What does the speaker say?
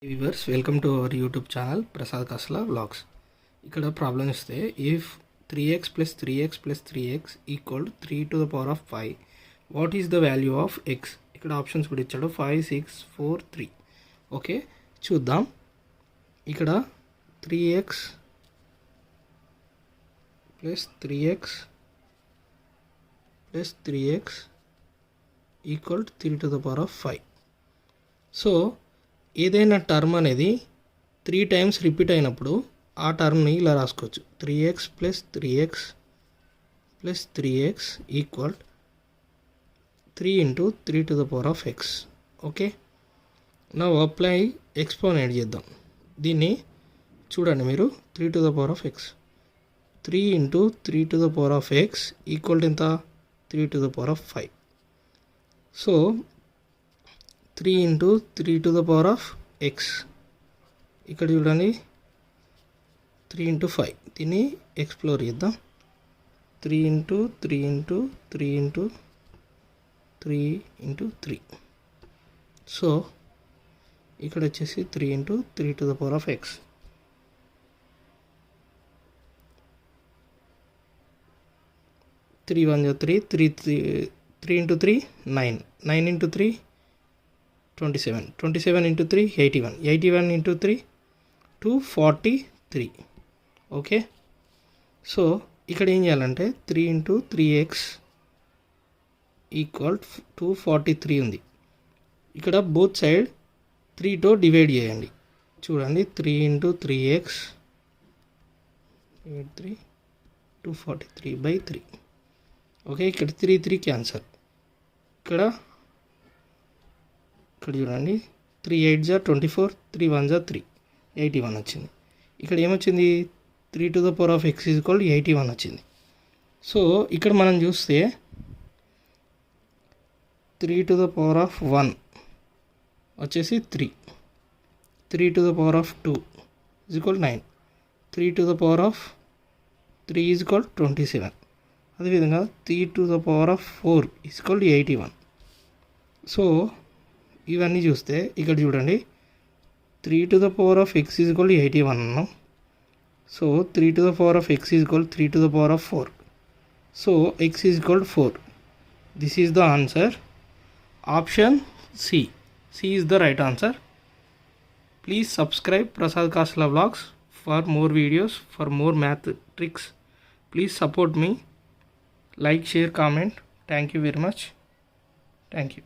Viewers welcome to our YouTube channel Prasad Kasla vlogs. ఇక్కడ problem ఇస్తే if 3x plus 3x plus 3x equal 3 to the power of 5 what is the value of x. ఇక్కడ options కూడా ఇచ్చాడు 5 6 4 3. Okay చూద్దాం. ఇక్కడ 3x plus 3x plus 3x equal 3 to the power of 5. So ఏదైనా term అనేది 3 times repeat అయినప్పుడు ఆ టర్మ్ని ఇలా రాసుకోవచ్చు. 3x plus 3x plus 3x equal 3 into 3 to the power of x. Okay నా అప్లై ఎక్స్పోనెంట్ చేద్దాం. దీన్ని చూడండి మీరు 3 to the power of x. 3 into 3 to the power of x equal ఎంత 3 to the power of 5. So 3 into 3 to the power of x ఇక్కడ చూడండి 3 into 5. దీన్ని explore చేద్దాం. 3 into 3 into 3 into 3 into 3. So ఇక్కడ వచ్చేసి 3 into 3 to the power of x. 3 1 3 3 into 3 9 9 into 3 27 27 into 3 81 81 into 3 243. Okay so ఇక్కడ ఏం చేయాలంటే 3 into 3x ఈక్వల్ 243 ఉంది. ఇక్కడ బోత్ సైడ్ 3తో డివైడ్ చేయండి. చూడండి 3 into 3x 3 243/3. ఓకే ఇక్కడ 3 3 క్యాన్సర్. ఇక్కడ చూడండి 3 8 24 3 1 3 81 వచ్చింది. ఇక్కడ ఏమొచ్చింది 3 to the power of x equal 81 వచ్చింది. సో ఇక్కడ మనం చూస్తే 3 to the power of 1 వచ్చేసి 3 3 to the power of 2 equal 9 3 to the power of 3 equal 27. అదేవిధంగా 3 to the power of 4 equal 81. So ఇవన్నీ చూస్తే ఇక్కడ చూడండి 3 to the power of x equal 81 అన్నాం. సో 3 to the power of x equal 3 to the power of 4. సో x equal 4. This is the answer. Option C is the right answer. Please subscribe Prasad Kasla vlogs for more videos, for more math tricks. Please support me. Like, share, comment. Thank you very much. Thank you.